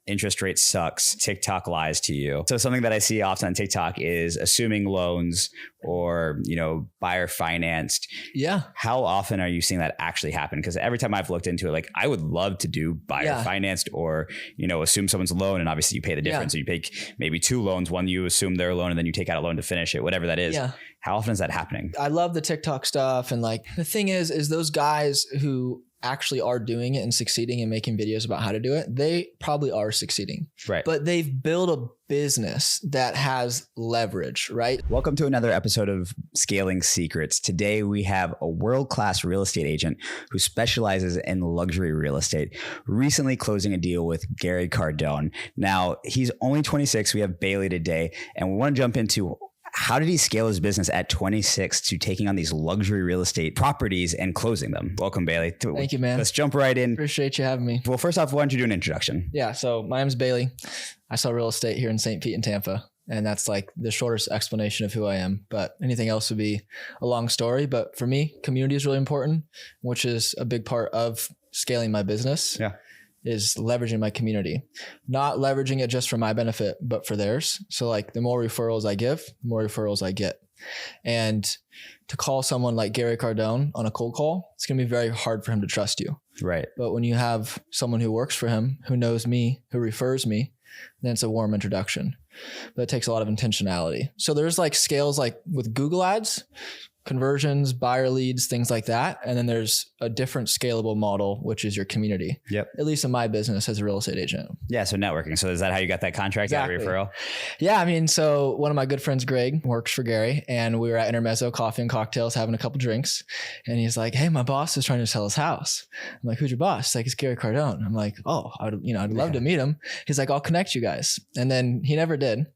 interest rate sucks, TikTok lies to you. So something that I see often on TikTok is assuming loans or, buyer financed. Yeah. How often are you seeing that actually happen? Because every time I've looked into it, like I would love to do buyer financed or, assume someone's loan. And obviously you pay the difference. So you pay maybe two loans, one you assume their loan and then you take out a loan to finish it, whatever that is. Yeah. How often is that happening? I love the TikTok stuff. And like the thing is those guys who actually are doing it and succeeding and making videos about how to do it, they probably are succeeding. Right. But they've built a business that has leverage, right? Welcome to another episode of Scaling Secrets. Today we have a world-class real estate agent who specializes in luxury real estate, recently closing a deal with Gary Cardone. Now, he's only 26. We have Bailey today, and we want to jump into how did he scale his business at 26 to taking on these luxury real estate properties and closing them? Welcome, Bailey. Thank you, man. Let's jump right in. Appreciate you having me. Well, first off, why don't you do an introduction? Yeah. So my name's Bailey. I sell real estate here in St. Pete and Tampa. And that's like the shortest explanation of who I am. But anything else would be a long story. But for me, community is really important, which is a big part of scaling my business. Yeah. Is leveraging my community, not leveraging it just for my benefit, but for theirs. So like the more referrals I give, the more referrals I get. And to call someone like Gary Cardone on a cold call, it's going to be very hard for him to trust you. Right. But when you have someone who works for him, who knows me, who refers me, then it's a warm introduction. But it takes a lot of intentionality. So there's like scales like with Google ads, conversions, buyer leads, things like that. And then there's a different scalable model, which is your community. Yep. At least in my business as a real estate agent. Yeah. So networking. So is that how you got that contract? Exactly. That referral? Yeah. I mean, so one of my good friends, Greg, works for Gary, and we were at Intermezzo Coffee and Cocktails having a couple drinks. And he's like, hey, my boss is trying to sell his house. I'm like, who's your boss? He's like, it's Gary Cardone. I'm like, oh, I'd love to meet him. He's like, I'll connect you guys. And then he never did.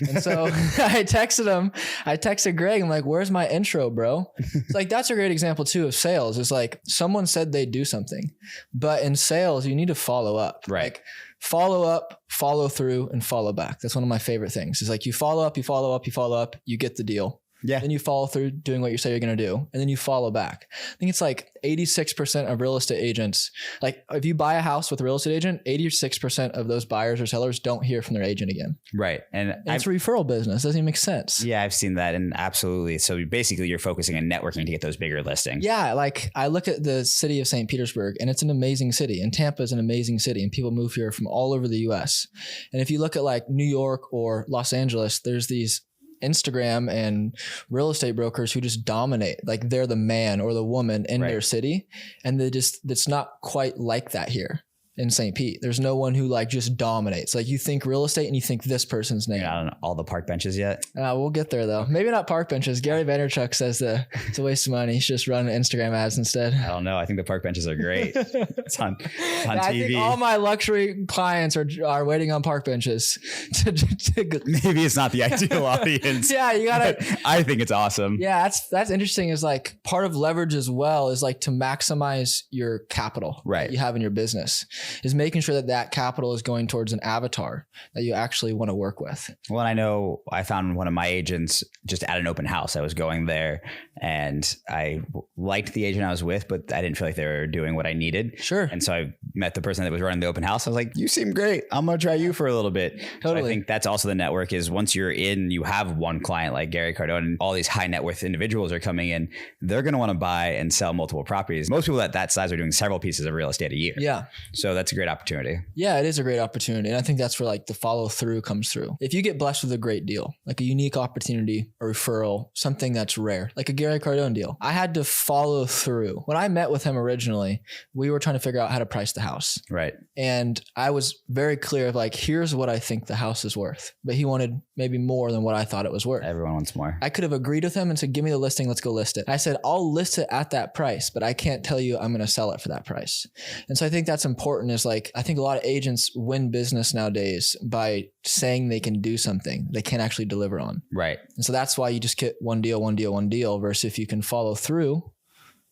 And so I texted Greg. I'm like, where's my intro, bro? It's like, that's a great example too of sales. It's like someone said they'd do something, but in sales, you need to follow up. Right. Like follow up, follow through, and follow back. That's one of my favorite things. It's like you follow up, you get the deal. Yeah. Then you follow through doing what you say you're going to do. And then you follow back. I think it's like 86% of real estate agents. Like if you buy a house with a real estate agent, 86% of those buyers or sellers don't hear from their agent again. Right. And it's a referral business. Doesn't even make sense. Yeah, I've seen that. And absolutely. So basically you're focusing on networking to get those bigger listings. Yeah. Like I look at the city of St. Petersburg, and it's an amazing city, and Tampa is an amazing city, and people move here from all over the US. And if you look at like New York or Los Angeles, there's these Instagram and real estate brokers who just dominate. Like they're the man or the woman in their city. And it's not quite like that here in St. Pete. There's no one who like just dominates. Like you think real estate and you think this person's name. You're not on all the park benches yet? We'll get there though. Maybe not park benches. Gary Vaynerchuk says it's a waste of money. He should just run Instagram ads instead. I don't know. I think the park benches are great. It's on TV. I think all my luxury clients are waiting on park benches. Maybe it's not the ideal audience. Yeah, you gotta. I think it's awesome. Yeah, that's interesting. Is like part of leverage as well is like to maximize your capital that you have in your business. Is making sure that capital is going towards an avatar that you actually want to work with. Well, I know I found one of my agents just at an open house. I was going there and I liked the agent I was with, but I didn't feel like they were doing what I needed. Sure. And so I met the person that was running the open house. I was like, you seem great. I'm going to try you for a little bit. Totally. So I think that's also the network is once you're in, you have one client like Gary Cardone and all these high net worth individuals are coming in. They're going to want to buy and sell multiple properties. Most people at that size are doing several pieces of real estate a year. Yeah. So that's a great opportunity. Yeah, it is a great opportunity. And I think that's where like the follow through comes through. If you get blessed with a great deal, like a unique opportunity, a referral, something that's rare, like a Gary Cardone deal, I had to follow through. When I met with him originally, we were trying to figure out how to price the house. Right. And I was very clear of like, here's what I think the house is worth. But he wanted maybe more than what I thought it was worth. Everyone wants more. I could have agreed with him and said, give me the listing. Let's go list it. I said, I'll list it at that price, but I can't tell you I'm going to sell it for that price. And so I think that's important is like, I think a lot of agents win business nowadays by saying they can do something they can't actually deliver on. Right. And so that's why you just get one deal versus if you can follow through,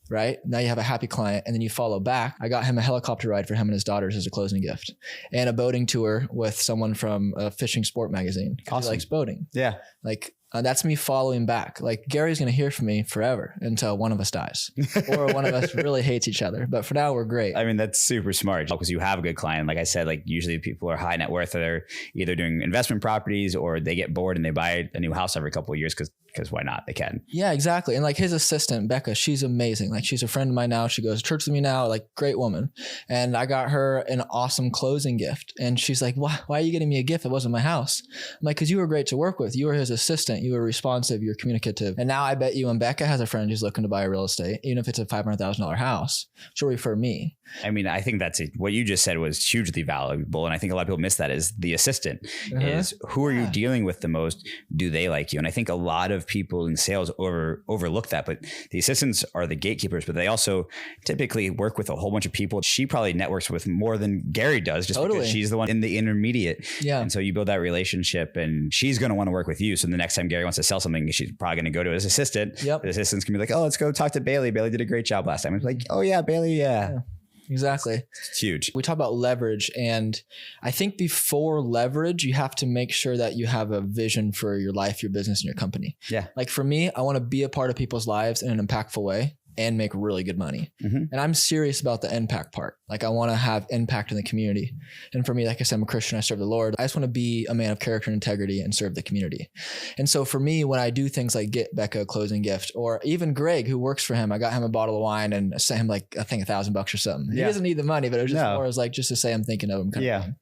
right? Now you have a happy client and then you follow back. I got him a helicopter ride for him and his daughters as a closing gift and a boating tour with someone from a fishing sport magazine. Awesome. He likes boating. Yeah. Like That's me following back. Like Gary's going to hear from me forever until one of us dies or one of us really hates each other. But for now, we're great. I mean, that's super smart because you have a good client. Like I said, like usually people are high net worth. They're either doing investment properties or they get bored and they buy a new house every couple of years because why not? They can. Yeah, exactly. And like his assistant, Becca, she's amazing. Like she's a friend of mine now. She goes to church with me now, like great woman. And I got her an awesome closing gift. And she's like, why are you getting me a gift? It wasn't my house. I'm like, because you were great to work with. You were his assistant. You were responsive. You're communicative. And now I bet you when Becca has a friend who's looking to buy a real estate, even if it's a $500,000 house, she'll refer me. I mean, I think that's what you just said was hugely valuable. And I think a lot of people miss that is the assistant is who are you dealing with the most? Do they like you? And I think a lot of people in sales overlook that, but the assistants are the gatekeepers, but they also typically work with a whole bunch of people. She probably networks with more than Gary does just because she's the one in the intermediate. Yeah. And so you build that relationship and she's going to want to work with you. So the next time Gary wants to sell something, she's probably going to go to his assistant. Yep. The assistant's can be like, oh, let's go talk to Bailey. Bailey did a great job last time. It's like, oh yeah, Bailey. Yeah. Exactly. It's huge. We talk about leverage, and I think before leverage, you have to make sure that you have a vision for your life, your business, and your company. Yeah. Like for me, I want to be a part of people's lives in an impactful way and make really good money. And I'm serious about the impact part. Like I want to have impact in the community. And for me, like I said, I'm a Christian, I serve the Lord. I just want to be a man of character and integrity and serve the community. And so for me, when I do things like get Becca a closing gift, or even Greg, who works for him, I got him a bottle of wine and sent him like, I think $1,000 or something. He doesn't need the money, but it was just more as like, just to say I'm thinking of him kind of thing.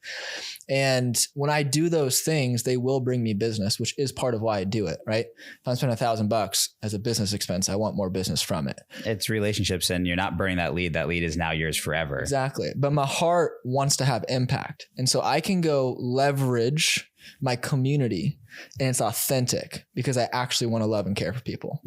And when I do those things, they will bring me business, which is part of why I do it, right? If I'm spending $1,000 as a business expense, I want more business from it. It's relationships and you're not burning that lead. That lead is now yours forever. Exactly. But my heart wants to have impact. And so I can go leverage my community and it's authentic because I actually want to love and care for people.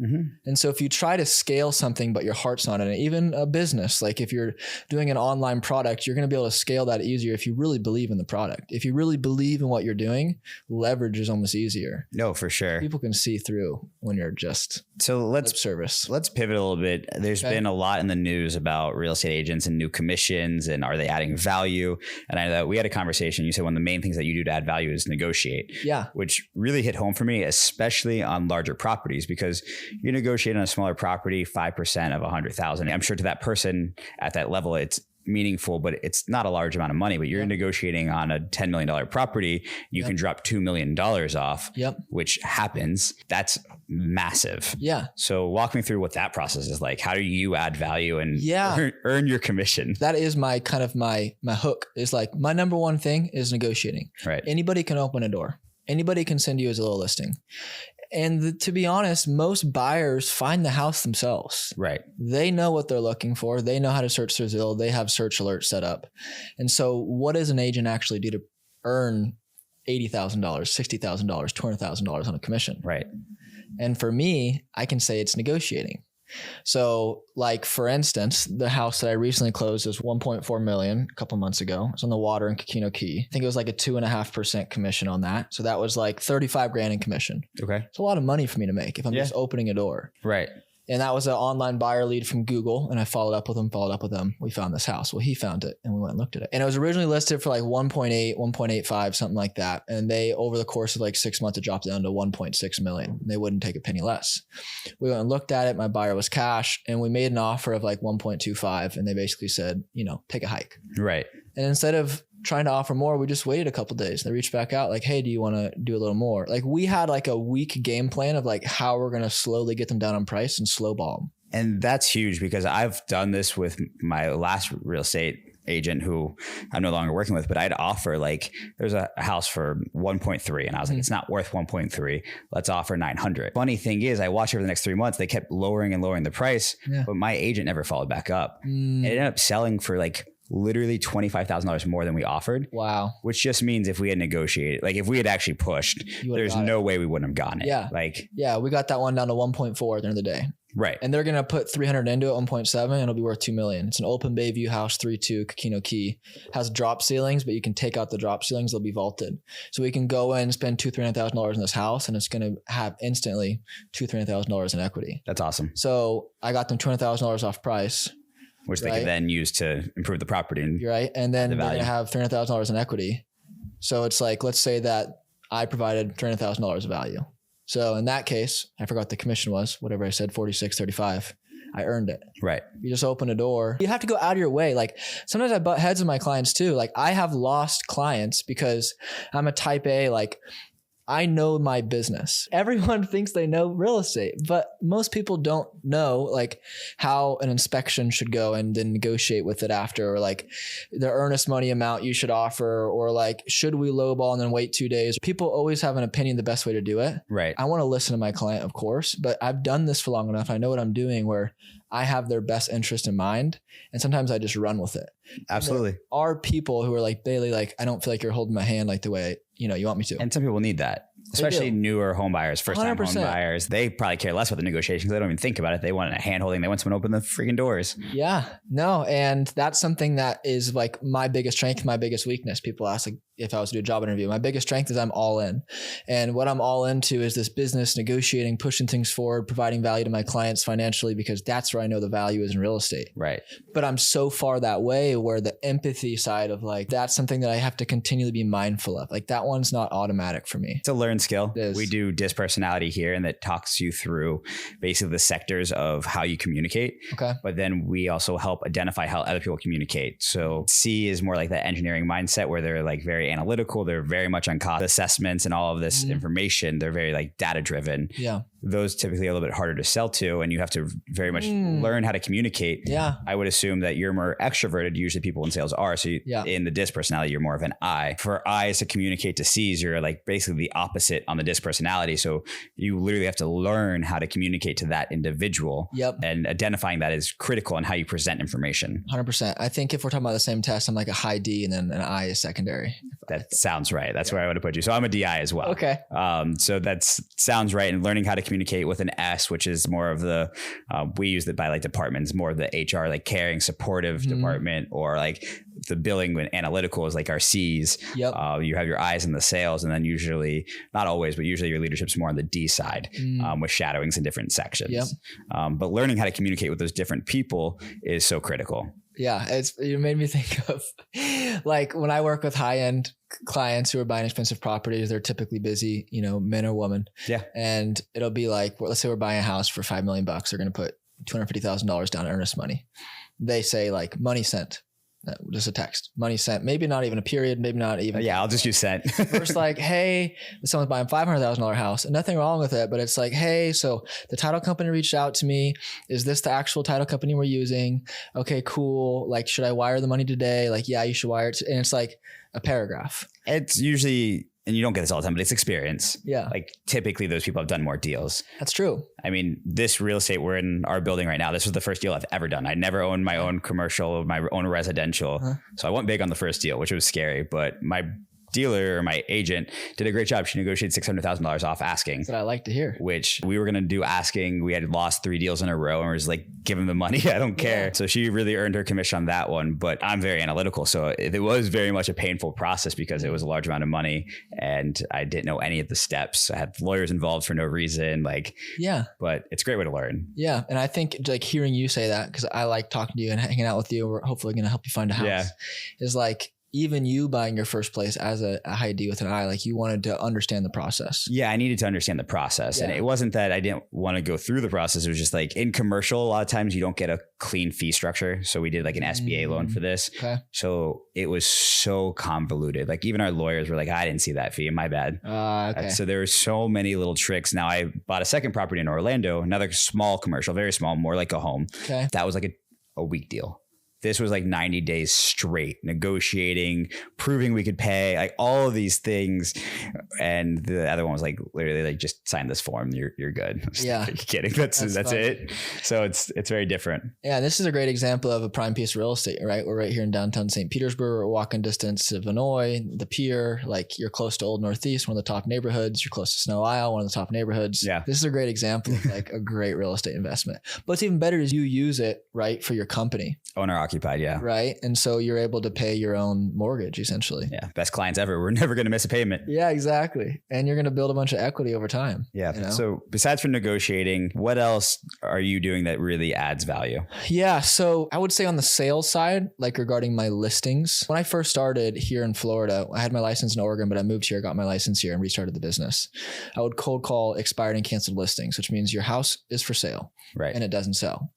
And so if you try to scale something, but your heart's not in it, even a business, like if you're doing an online product, you're going to be able to scale that easier if you really believe in the product. If you really believe in what you're doing, leverage is almost easier. No, for sure. People can see through when you're just service. Let's pivot a little bit. There's been a lot in the news about real estate agents and new commissions and are they adding value? And I know that we had a conversation. You said one of the main things that you do to add value is negotiate. Yeah. Which really hit home for me, especially on larger properties, because you negotiate on a smaller property, 5% of 100,000. I'm sure to that person at that level, it's meaningful, but it's not a large amount of money, but you're negotiating on a $10 million property. You can drop $2 million off, which happens. That's massive. Yeah. So walk me through what that process is like. How do you add value and earn your commission? That is my kind of my hook is like my number one thing is negotiating. Right. Anybody can open a door. Anybody can send you a Zillow listing. And to be honest, most buyers find the house themselves. Right. They know what they're looking for. They know how to search through Zillow. They have search alerts set up. And so what does an agent actually do to earn $80,000, $60,000, $200,000 on a commission? Right. And for me, I can say it's negotiating. So like, for instance, the house that I recently closed is 1.4 million a couple months ago. It's on the water in Coquino Key. I think it was like a 2.5% commission on that. So that was like 35 grand in commission. Okay. It's a lot of money for me to make if I'm just opening a door. Right. And that was an online buyer lead from Google. And I followed up with him. We found this house. Well, he found it and we went and looked at it. And it was originally listed for like 1.8, 1.85, something like that. And they, over the course of like 6 months, it dropped down to 1.6 million. They wouldn't take a penny less. We went and looked at it. My buyer was cash and we made an offer of like 1.25. And they basically said, take a hike. Right. And instead of trying to offer more, we just waited a couple of days. They reached back out like, hey, do you want to do a little more? Like we had like a week game plan of like how we're going to slowly get them down on price and slow ball them. And that's huge because I've done this with my last real estate agent who I'm no longer working with, but I'd offer like, there's a house for 1.3 and I was like, it's not worth 1.3. Let's offer 900. Funny thing is I watched over the next 3 months, they kept lowering and lowering the price, but my agent never followed back up. It ended up selling for like literally $25,000 more than we offered. Wow. Which just means if we had negotiated, like if we had actually pushed, there's no way we wouldn't have gotten it. Yeah. We got that one down to 1.4 at the end of the day. Right. And they're going to put 300 into it, 1.7, and it'll be worth $2 million. It's an open bay view house, 3-2, Coquino Key. Has drop ceilings, but you can take out the drop ceilings. They'll be vaulted. So we can go in and spend $200,000-$300,000 in this house, and it's going to have instantly $200,000-$300,000 in equity. That's awesome. So I got them $200,000 off price. Which they could then use to improve the property. And right. And then they're going to have $300,000 in equity. So it's like, let's say that I provided $300,000 of value. So in that case, I forgot what the commission was, whatever I said, 46.35. I earned it. Right. You just open a door. You have to go out of your way. Like sometimes I butt heads with my clients too. Like I have lost clients because I'm a type A, like I know my business. Everyone thinks they know real estate, but most people don't know like how an inspection should go and then negotiate with it after, or like the earnest money amount you should offer, or like, should we lowball and then wait 2 days? People always have an opinion the best way to do it. Right. I want to listen to my client, of course, but I've done this for long enough. I know what I'm doing where I have their best interest in mind. And sometimes I just run with it. Absolutely. There are people who are like, Bailey, like, I don't feel like you're holding my hand like the way, you want me to. And some people need that, especially newer home buyers, first time home buyers. They probably care less about the negotiations. They don't even think about it. They want a hand holding. They want someone to open the freaking doors. Yeah, no. And that's something that is like my biggest strength, my biggest weakness. People ask like, if I was to do a job interview, my biggest strength is I'm all in. And what I'm all into is this business, negotiating, pushing things forward, providing value to my clients financially, because that's where I know the value is in real estate. Right. But I'm so far that way where the empathy side of like, that's something that I have to continually be mindful of. Like that one's not automatic for me. It's a learned skill. We do DISC personality here, and that talks you through basically the sectors of how you communicate. Okay. But then we also help identify how other people communicate. So C is more like that engineering mindset where they're like very analytical. They're very much on cost assessments and all of this information. They're very like data driven. Yeah. Those typically are a little bit harder to sell to, and you have to very much learn how to communicate. Yeah. I would assume that you're more extroverted. Usually people in sales are. So in the DISC personality, you're more of an I. For I's to communicate to C's, you're like basically the opposite on the DISC personality. So you literally have to learn how to communicate to that individual. Yep. And identifying that is critical in how you present information. 100%. I think if we're talking about the same test, I'm like a high D and then an I is secondary. That sounds right. That's where I would have put you. So I'm a DI as well. Okay. So that sounds right. And learning how to communicate with an S, which is more of the, we use it by like departments, more of the HR, like caring, supportive department, or like the billing and analytical is like our C's. Yep. You have your I's in the sales, and then usually, not always, but usually your leadership's more on the D side with shadowings in different sections. Yep. But learning how to communicate with those different people is so critical. Yeah. It made me think of like when I work with high-end clients who are buying expensive properties, they're typically busy, men or women. Yeah. And it'll be like, let's say we're buying a house for $5 million. They're going to put $250,000 down earnest money. They say like money sent. Just a text, money sent, maybe not even a period, maybe not even. Yeah, I'll just use sent. First, like, hey, someone's buying $500,000 house, and nothing wrong with it, but it's like, hey, so the title company reached out to me. Is this the actual title company we're using? Okay, cool. Like, should I wire the money today? Like, yeah, you should wire it. And it's like a paragraph. It's usually, and you don't get this all the time, but it's experience. Yeah. Like typically those people have done more deals. That's true. I mean, this real estate, we're in our building right now. This was the first deal I've ever done. I never owned my own commercial, my own residential. So I went big on the first deal, which was scary, but my dealer or my agent did a great job. She negotiated $600,000 off asking. That's what I like to hear. Which we were going to do asking. We had lost 3 deals in a row and was like, give him the money. I don't care. So she really earned her commission on that one, but I'm very analytical. So it was very much a painful process because it was a large amount of money and I didn't know any of the steps. I had lawyers involved for no reason. But it's a great way to learn. Yeah. And I think like hearing you say that, because I like talking to you and hanging out with you, we're hopefully going to help you find a house, is like, even you buying your first place as a high D with an I, like you wanted to understand the process. Yeah, I needed to understand the process. And it wasn't that I didn't want to go through the process. It was just like in commercial, a lot of times you don't get a clean fee structure. So we did like an SBA loan for this. Okay. So it was so convoluted. Like even our lawyers were like, I didn't see that fee. My bad. Okay. So there were so many little tricks. Now I bought a second property in Orlando, another small commercial, very small, more like a home. Okay. That was like a week deal. This was like 90 days straight negotiating, proving we could pay, like all of these things. And the other one was like, literally like, just sign this form. You're good. Yeah. Are you kidding? That's it. So it's very different. Yeah. This is a great example of a prime piece of real estate, right? We're right here in downtown St. Petersburg. We're walking distance to Vinoy, the pier, like you're close to Old Northeast, one of the top neighborhoods. You're close to Snow Isle, one of the top neighborhoods. Yeah. This is a great example of like a great real estate investment. But what's even better is you use it, right, for your company. Owner occupied. Yeah. Right. And so you're able to pay your own mortgage essentially. Yeah. Best clients ever. We're never going to miss a payment. Yeah, exactly. And you're going to build a bunch of equity over time. Yeah. You know? So besides from negotiating, what else are you doing that really adds value? Yeah. So I would say on the sales side, like regarding my listings, when I first started here in Florida, I had my license in Oregon, but I moved here, got my license here and restarted the business. I would cold call expired and canceled listings, which means your house is for sale, right? And it doesn't sell.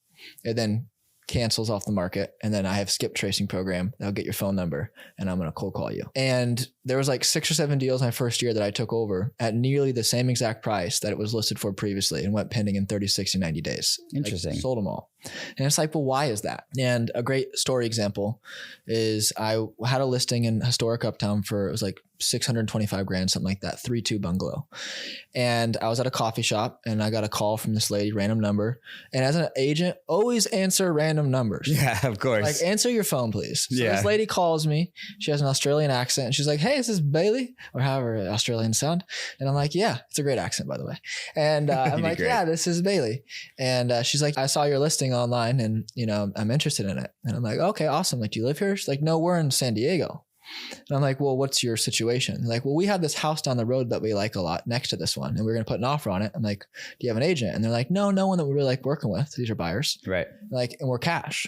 It then cancels off the market. And then I have skip tracing program. That'll get your phone number and I'm going to cold call you. And there was like 6 or 7 deals my first year that I took over at nearly the same exact price that it was listed for previously and went pending in 30, 60, 90 days. Interesting. Like, sold them all. And it's like, well, why is that? And a great story example is I had a listing in historic Uptown for, it was like 625 grand, something like that, 3-2 bungalow. And I was at a coffee shop and I got a call from this lady, random number. And as an agent, always answer random numbers. Yeah, of course. Like, answer your phone, please. So yeah. This lady calls me. She has an Australian accent. And she's like, hey, is this Bailey? Or however Australian sound. And I'm like, yeah, it's a great accent, by the way. And I'm like, yeah, this is Bailey. And she's like, I saw your listing online and, you know, I'm interested in it. And I'm like, okay, awesome. Like, do you live here? She's like, no, we're in San Diego. And I'm like, well, what's your situation? They're like, well, we have this house down the road that we like a lot next to this one. And we're going to put an offer on it. I'm like, do you have an agent? And they're like, no one that we really like working with. These are buyers. Right. Like, and we're cash.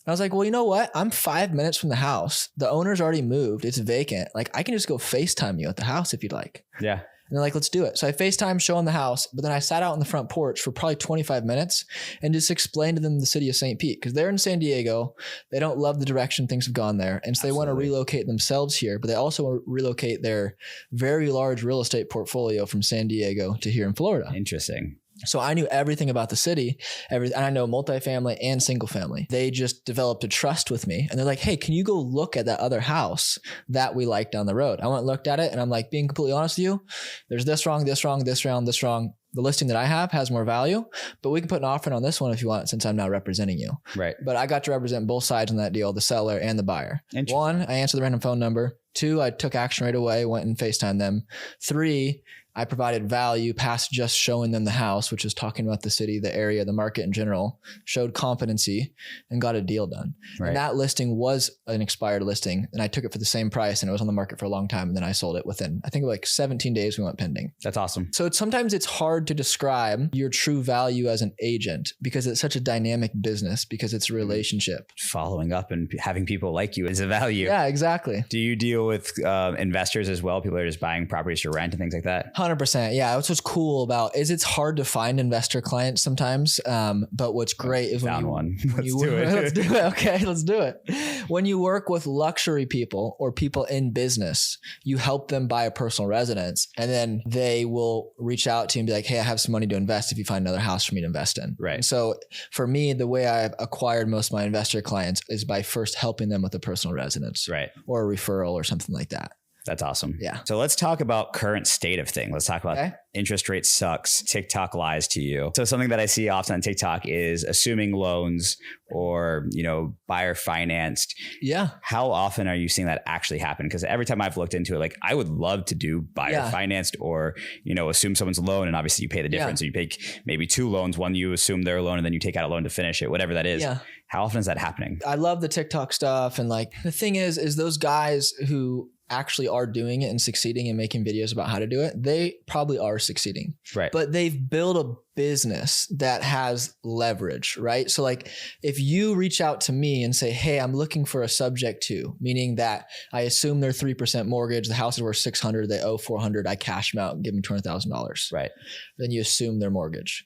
I was like, well, you know what? I'm 5 minutes from the house. The owner's already moved. It's vacant. Like, I can just go FaceTime you at the house if you'd like. Yeah. And they're like, let's do it. So I FaceTime, show them the house, but then I sat out on the front porch for probably 25 minutes and just explained to them the city of St. Pete because they're in San Diego. They don't love the direction things have gone there. And so They want to relocate themselves here, but they also want to relocate their very large real estate portfolio from San Diego to here in Florida. Interesting. So I knew everything about the city, and I know multifamily and single family. They just developed a trust with me and they're like, hey, can you go look at that other house that we like down the road? I went and looked at it and I'm like, being completely honest with you, there's this wrong, this wrong, this wrong, this wrong. The listing that I have has more value, but we can put an offer on this one if you want, since I'm now representing you. Right. But I got to represent both sides on that deal, the seller and the buyer. 1, I answered the random phone number. 2, I took action right away, went and FaceTimed them. 3, I provided value past just showing them the house, which is talking about the city, the area, the market in general, showed competency and got a deal done. Right. And that listing was an expired listing and I took it for the same price and it was on the market for a long time. And then I sold it within, I think like 17 days we went pending. That's awesome. So sometimes it's hard to describe your true value as an agent because it's such a dynamic business because it's a relationship. Following up and having people like you is a value. Yeah, exactly. Do you deal with investors as well? People are just buying properties to rent and things like that? 100%. Yeah. That's what's cool about is it's hard to find investor clients sometimes. But what's great is Let's do it. Let's do it. Okay. Let's do it. When you work with luxury people or people in business, you help them buy a personal residence and then they will reach out to you and be like, hey, I have some money to invest if you find another house for me to invest in. Right. And so for me, the way I've acquired most of my investor clients is by first helping them with a personal residence. Right. Or a referral or something like that. That's awesome. Yeah. So let's talk about current state of thing. Let's talk about interest rate sucks. TikTok lies to you. So something that I see often on TikTok is assuming loans or, you know, buyer financed. Yeah. How often are you seeing that actually happen? Because every time I've looked into it, like I would love to do buyer financed or, you know, assume someone's loan and obviously you pay the difference. So you pay maybe 2 loans. One, you assume their loan and then you take out a loan to finish it, whatever that is. Yeah. How often is that happening? I love the TikTok stuff. And like the thing is those guys who actually are doing it and succeeding and making videos about how to do it, they probably are succeeding. Right. But they've built a business that has leverage, right? So like if you reach out to me and say, hey, I'm looking for a subject to, meaning that I assume they're 3% mortgage, the house is worth 600, they owe 400, I cash them out and give them $200,000. Right. Then you assume their mortgage.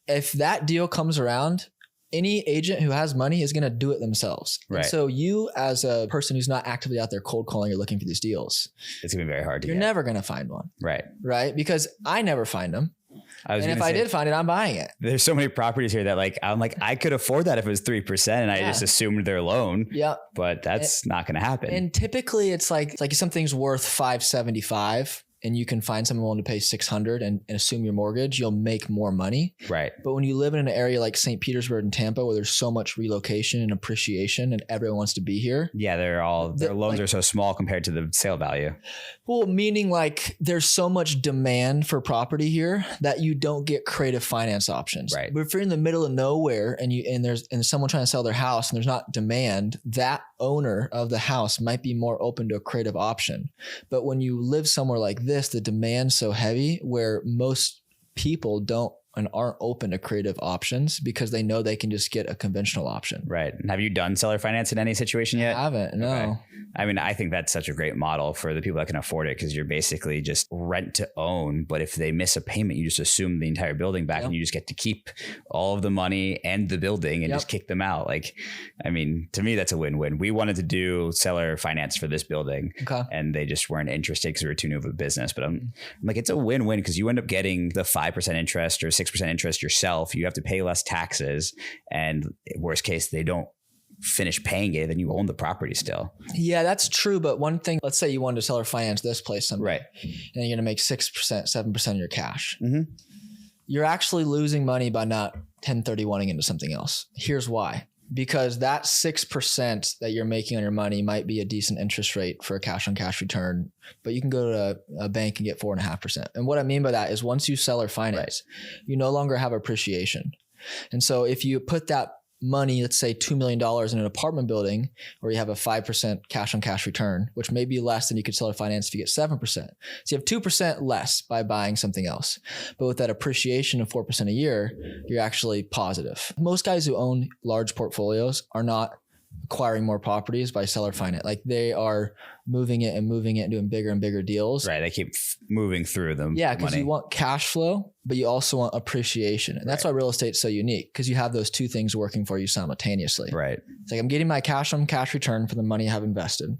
If that deal comes around, any agent who has money is going to do it themselves. Right. And so you as a person who's not actively out there cold calling or looking for these deals, it's going to be very hard to get. You're never going to find one. Right. Right. Because I never find them. And if I did find it, I'm buying it. There's so many properties here that I'm like, I could afford that if it was 3% and I just assumed their loan. Yeah. But that's not going to happen. And typically it's like if something's worth 575, and you can find someone willing to pay 600 and assume your mortgage, you'll make more money. Right. But when you live in an area like St. Petersburg and Tampa, where there's so much relocation and appreciation and everyone wants to be here. Yeah. Their loans are so small compared to the sale value. Well, meaning like there's so much demand for property here that you don't get creative finance options. Right. But if you're in the middle of nowhere and there's someone trying to sell their house and there's not demand, that owner of the house might be more open to a creative option. But when you live somewhere like this, the demand's so heavy where most people don't and aren't open to creative options because they know they can just get a conventional option. Right. And have you done seller finance in any situation yet? I haven't, no. Okay. I mean, I think that's such a great model for the people that can afford it because you're basically just rent to own. But if they miss a payment, you just assume the entire building back and you just get to keep all of the money and the building and just kick them out. Like, I mean, to me, that's a win-win. We wanted to do seller finance for this building and they just weren't interested because we were too new of a business. But I'm like, it's a win-win because you end up getting the 5% interest or 6% interest yourself. You have to pay less taxes. And worst case, they don't finish paying it, then you own the property still. Yeah, that's true. But one thing, let's say you wanted to sell or finance this place someday, right? And you're going to make 6%, 7% of your cash. Mm-hmm. You're actually losing money by not 1031ing into something else. Here's why. Because that 6% that you're making on your money might be a decent interest rate for a cash on cash return, but you can go to a bank and get 4.5%. And what I mean by that is once you sell or finance, you no longer have appreciation. And so if you put that money, let's say $2 million in an apartment building where you have a 5% cash on cash return, which may be less than you could sell or finance if you get 7%. So you have 2% less by buying something else. But with that appreciation of 4% a year, you're actually positive. Most guys who own large portfolios are not acquiring more properties by seller finance. Like they are moving it and doing bigger and bigger deals. Right. They keep moving through them. Yeah. Because you want cash flow, but you also want appreciation. And that's why real estate's so unique because you have those two things working for you simultaneously. Right. It's like I'm getting my cash on cash return for the money I have invested.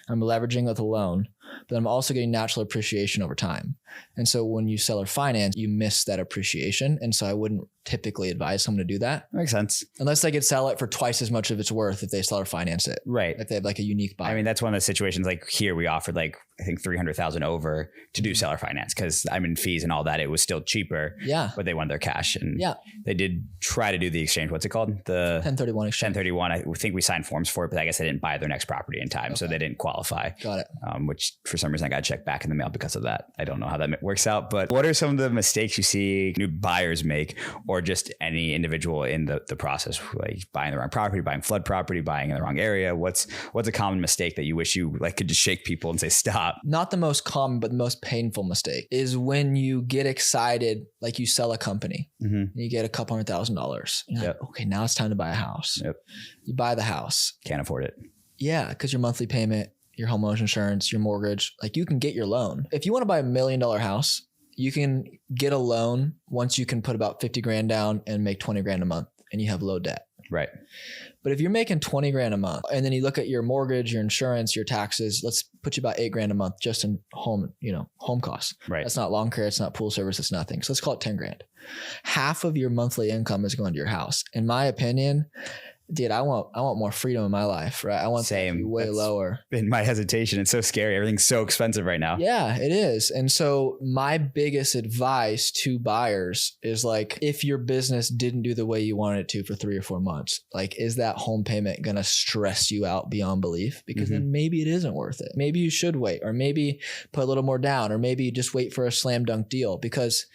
I'm leveraging with a loan, but I'm also getting natural appreciation over time. And so when you sell or finance, you miss that appreciation. And so I wouldn't typically advise someone to do that. Makes sense. Unless they could sell it for twice as much of its worth if they sell or finance it. Right. If they have like a unique buyer. I mean, that's one of the situations like here we offered like, I think 300,000 over to do seller finance because I mean, fees and all that, it was still cheaper. Yeah. But they wanted their cash and they did try to do the exchange. What's it called? The 1031 exchange. 1031. I think we signed forms for it, but I guess they didn't buy their next property in time. So they didn't qualify. Got it. Which for some reason I got checked back in the mail because of that. I don't know how that works out, but what are some of the mistakes you see new buyers make or just any individual in the process, like buying the wrong property, buying flood property, buying in the wrong area? What's a common mistake that you wish you like could just shake people and say, stop? Not the most common, but the most painful mistake is when you get excited, like you sell a company and you get a couple $100,000. You're like, okay, now it's time to buy a house. You buy the house. Can't afford it. Yeah. Cause your monthly payment, your homeowner's insurance, your mortgage, like you can get your loan. If you want to buy $1 million house, you can get a loan once you can put about 50 grand down and make 20 grand a month and you have low debt. Right. But if you're making 20 grand a month and then you look at your mortgage, your insurance, your taxes, let's put you about 8 grand a month just in home costs. Right. That's not lawn care. It's not pool service. It's nothing. So let's call it 10 grand. Half of your monthly income is going to your house. In my opinion, dude, I want more freedom in my life, right? I want that to be way lower. Been my hesitation. It's so scary. Everything's so expensive right now. Yeah, it is. And so my biggest advice to buyers is like, if your business didn't do the way you wanted it to for 3 or 4 months, like, is that home payment going to stress you out beyond belief? Because then maybe it isn't worth it. Maybe you should wait, or maybe put a little more down, or maybe just wait for a slam dunk deal, because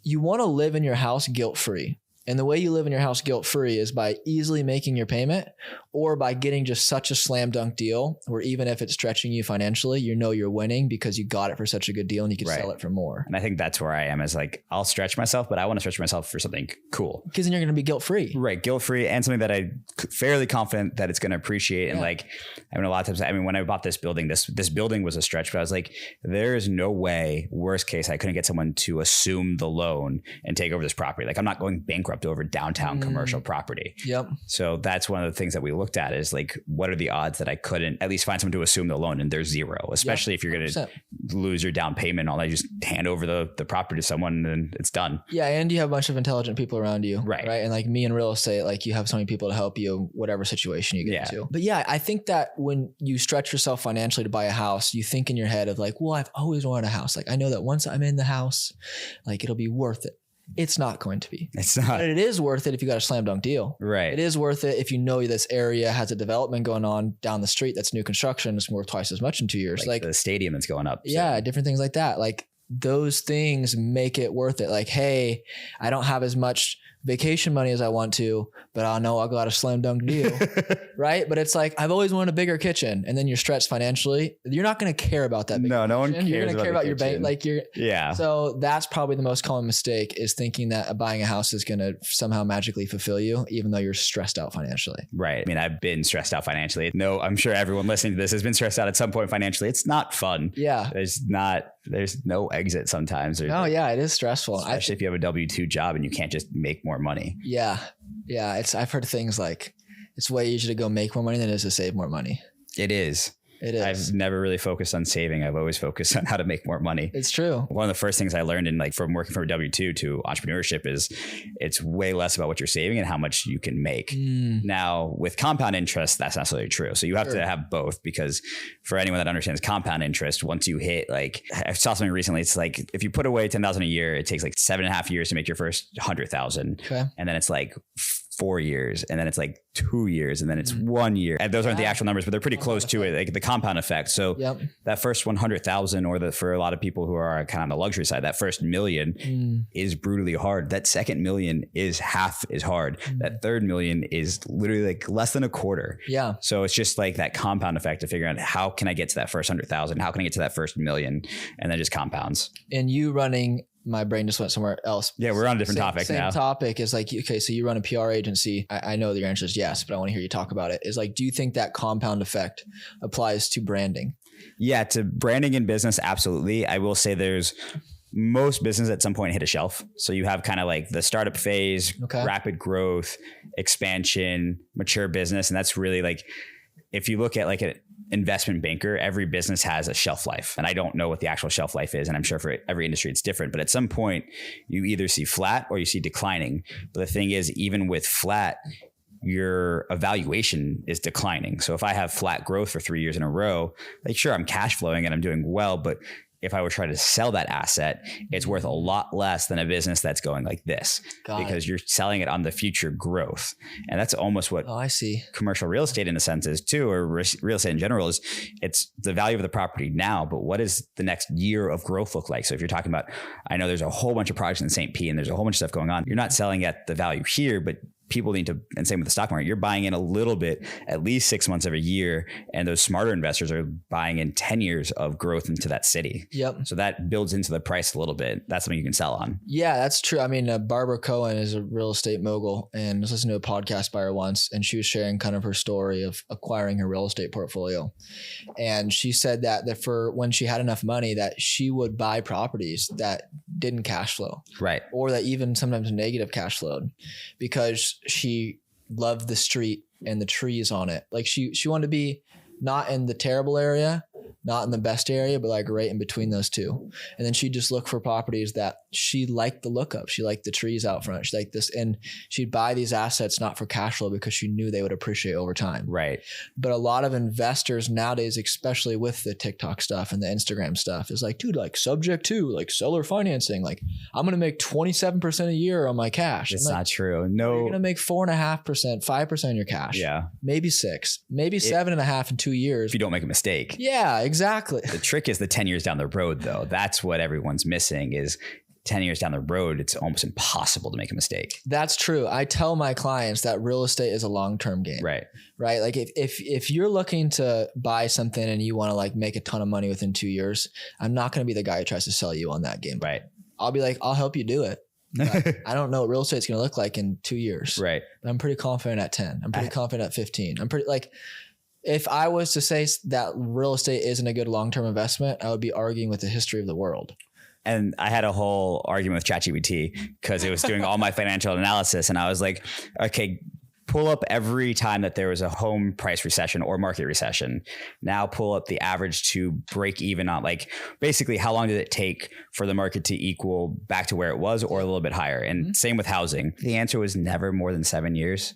you want to live in your house guilt-free. And the way you live in your house guilt-free is by easily making your payment, or by getting just such a slam dunk deal where even if it's stretching you financially, you know you're winning because you got it for such a good deal and you can sell it for more. And I think that's where I am, is like, I'll stretch myself, but I want to stretch myself for something cool. Because then you're going to be guilt-free. Right. Guilt-free, and something that I'm fairly confident that it's going to appreciate. And like, I mean, a lot of times, I mean, when I bought this building, this building was a stretch, but I was like, there is no way, worst case, I couldn't get someone to assume the loan and take over this property. Like, I'm not going bankrupt over downtown commercial property. Yep. So that's one of the things that we looked at is like, what are the odds that I couldn't at least find someone to assume the loan, and there's zero, especially if you're going to lose your down payment. All that, just hand over the property to someone and then it's done. Yeah. And you have a bunch of intelligent people around you. Right. And like me in real estate, like you have so many people to help you, whatever situation you get into. But yeah, I think that when you stretch yourself financially to buy a house, you think in your head of like, well, I've always wanted a house. Like I know that once I'm in the house, like it'll be worth it. It's not going to be. It's not. But it is worth it if you got a slam dunk deal. Right. It is worth it if you know this area has a development going on down the street that's new construction. It's worth twice as much in 2 years. Like the stadium that's going up. Yeah, different things like that. Like those things make it worth it. Like, hey, I don't have as much vacation money as I want to, but I know I got a slam dunk deal. Right. But it's like, I've always wanted a bigger kitchen, and then you're stretched financially. You're not going to care about that. No one cares. You're going to care about your bank. Like yeah. So that's probably the most common mistake, is thinking that buying a house is going to somehow magically fulfill you, even though you're stressed out financially. Right. I mean, I've been stressed out financially. No, I'm sure everyone listening to this has been stressed out at some point financially. It's not fun. Yeah. There's no exit sometimes. Oh yeah, it is stressful. Especially if you have a W-2 job and you can't just make more money. Yeah. Yeah. I've heard things like it's way easier to go make more money than it is to save more money. It is. It is. I've never really focused on saving. I've always focused on how to make more money. It's true. One of the first things I learned in from working for a W-2 to entrepreneurship is it's way less about what you're saving and how much you can make. Now with compound interest, that's not necessarily true. So you have to have both, because for anyone that understands compound interest, once you hit, like I saw something recently, it's like if you put away 10,000 a year, it takes like 7.5 years to make your first 100,000. Okay. And then it's like 4 years, and then it's like 2 years, and then it's 1 year. And those aren't the actual numbers, but they're pretty close to it, like the compound effect. So that first 100,000, or for a lot of people who are kind of on the luxury side, that first million is brutally hard. That second million is half as hard. That third million is literally like less than a quarter. Yeah. So it's just like that compound effect of figuring out, how can I get to that first 100,000? How can I get to that first million? And then just compounds. And you running, my brain just went somewhere else. Yeah, we're on a different topic now. Same topic is like, okay, so you run a PR agency. I know that your answer is yes, but I want to hear you talk about it. Is like, do you think that compound effect applies to branding? Yeah, to branding in business, absolutely. I will say most business at some point hit a shelf. So you have kind of like the startup phase, rapid growth, expansion, mature business. And that's really like, if you look at like an investment banker, every business has a shelf life. And I don't know what the actual shelf life is. And I'm sure for every industry it's different. But at some point you either see flat or you see declining. But the thing is, even with flat, your evaluation is declining. So if I have flat growth for 3 years in a row, like sure, I'm cash flowing and I'm doing well, but if I were trying to sell that asset, it's worth a lot less than a business that's going like this, because you're selling it on the future growth. And that's almost what I see commercial real estate in a sense is too, or real estate in general is, it's the value of the property now, but what does the next year of growth look like? So if you're talking about, I know there's a whole bunch of projects in St. P and there's a whole bunch of stuff going on. You're not selling at the value here, but people need to, and same with the stock market, you're buying in a little bit, at least 6 months of a year. And those smarter investors are buying in 10 years of growth into that city. Yep. So that builds into the price a little bit. That's something you can sell on. Yeah, that's true. I mean, Barbara Cohen is a real estate mogul, and I was listening to a podcast by her once, and she was sharing kind of her story of acquiring her real estate portfolio. And she said that for when she had enough money, that she would buy properties that didn't cash flow. Right. Or that even sometimes negative cash flowed, because she loved the street and the trees on it. Like she wanted to be not in the terrible area, not in the best area, but like right in between those two. And then she'd just look for properties that she liked the look of. She liked the trees out front. She liked this. And she'd buy these assets not for cash flow, because she knew they would appreciate over time. Right. But a lot of investors nowadays, especially with the TikTok stuff and the Instagram stuff, is like, dude, like subject to like seller financing. Like I'm going to make 27% a year on my cash. It's not true. No, you're going to make 4.5%, 5% on your cash. Yeah. Maybe 6, maybe 7.5 in 2 years. If you don't make a mistake. Yeah, exactly. The trick is the 10 years down the road though. That's what everyone's missing is 10 years down the road, it's almost impossible to make a mistake. That's true. I tell my clients that real estate is a long-term game. Right. Right. Like if you're looking to buy something and you want to like make a ton of money within 2 years, I'm not going to be the guy who tries to sell you on that game. Right. I'll be like, I'll help you do it. But I don't know what real estate's going to look like in 2 years. Right. But I'm pretty confident at 10. I'm pretty confident at 15. I'm pretty like, if I was to say that real estate isn't a good long-term investment, I would be arguing with the history of the world. And I had a whole argument with ChatGPT because it was doing all my financial analysis. And I was like, okay, pull up every time that there was a home price recession or market recession. Now pull up the average to break even on, like, basically how long did it take for the market to equal back to where it was or a little bit higher? And same with housing. The answer was never more than 7 years,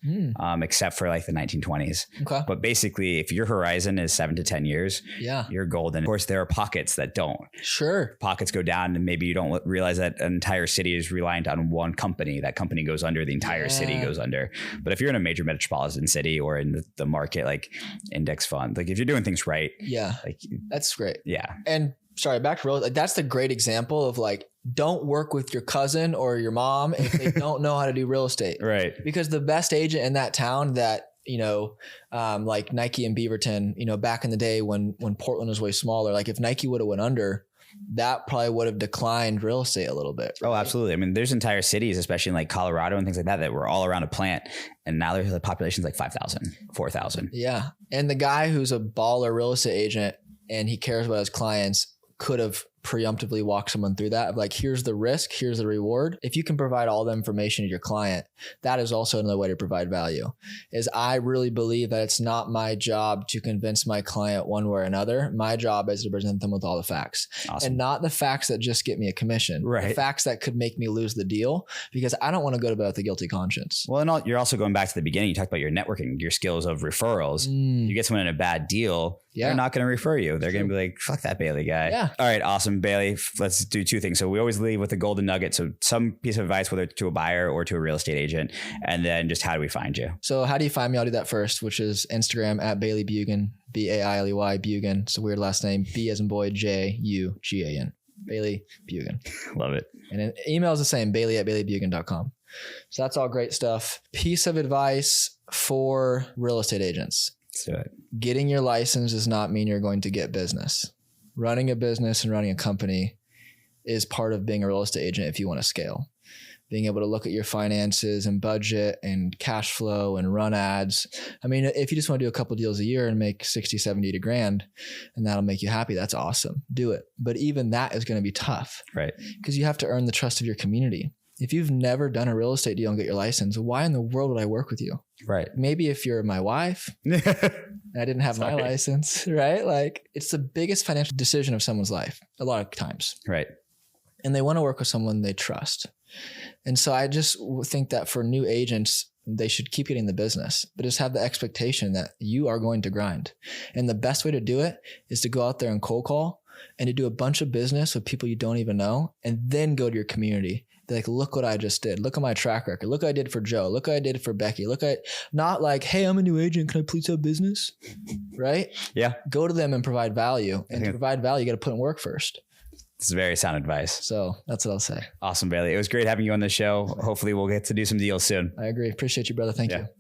except for like the 1920s. Okay. But basically, if your horizon is 7 to 10 years, you're golden. Of course, there are pockets that don't. Sure. Pockets go down and maybe you don't realize that an entire city is reliant on one company. That company goes under, the entire city goes under. But if you're in a major metropolitan city or in the market, like index fund, like if you're doing things right. Yeah. Like, that's great. Yeah. And sorry, back to real, like that's the great example of like, don't work with your cousin or your mom if they don't know how to do real estate. Right. Because the best agent in that town that, like Nike and Beaverton, back in the day when Portland was way smaller, like if Nike would have went under, that probably would have declined real estate a little bit. Right? Oh, absolutely. I mean, there's entire cities, especially in like Colorado and things like that were all around a plant. And now there's the population's like 5,000, 4,000. Yeah. And the guy who's a baller real estate agent and he cares about his clients could have preemptively walk someone through that of like, here's the risk, here's the reward. If you can provide all the information to your client, that is also another way to provide value. Is I really believe that it's not my job to convince my client one way or another. My job is to present them with all the facts. Awesome. And not the facts that just get me a commission, right? The facts that could make me lose the deal, because I don't want to go to bed with a guilty conscience. Well, and you're also going back to the beginning. You talked about your networking, your skills of referrals. You get someone in a bad deal, they're not going to refer you. They're going to be like, fuck that Bailey guy. Yeah. All right. Awesome. Bailey, let's do two things. So we always leave with a golden nugget. So some piece of advice, whether to a buyer or to a real estate agent, and then just how do we find you? So how do you find me? I'll do that first, which is Instagram at Bailey Bjugan, Bailey Bjugan. It's a weird last name. B as in boy, Jugan. Bailey Bjugan. Love it. And then email is the same, Bailey@BaileyBjugan.com. So that's all great stuff. Piece of advice for real estate agents. Let's do it. Getting your license does not mean you're going to get business. Running a business and running a company is part of being a real estate agent if you want to scale. Being able to look at your finances and budget and cash flow and run ads. I mean, if you just want to do a couple deals a year and make 60, 70, 80 grand and that'll make you happy, that's awesome. Do it. But even that is going to be tough. Right. Because you have to earn the trust of your community. If you've never done a real estate deal and get your license, why in the world would I work with you? Right. Maybe if you're my wife, I didn't have my license, right? Like it's the biggest financial decision of someone's life a lot of times. Right. And they want to work with someone they trust. And so I just think that for new agents, they should keep getting the business, but just have the expectation that you are going to grind. And the best way to do it is to go out there and cold call and to do a bunch of business with people you don't even know, and then go to your community. Be like, look what I just did. Look at my track record. Look what I did for Joe. Look what I did for Becky. Look at, not like, hey, I'm a new agent. Can I please have business? Right? Yeah. Go to them and provide value. And to provide value, you got to put in work first. This is very sound advice. So that's what I'll say. Awesome, Bailey. It was great having you on the show. Hopefully we'll get to do some deals soon. I agree. Appreciate you, brother. Thank you.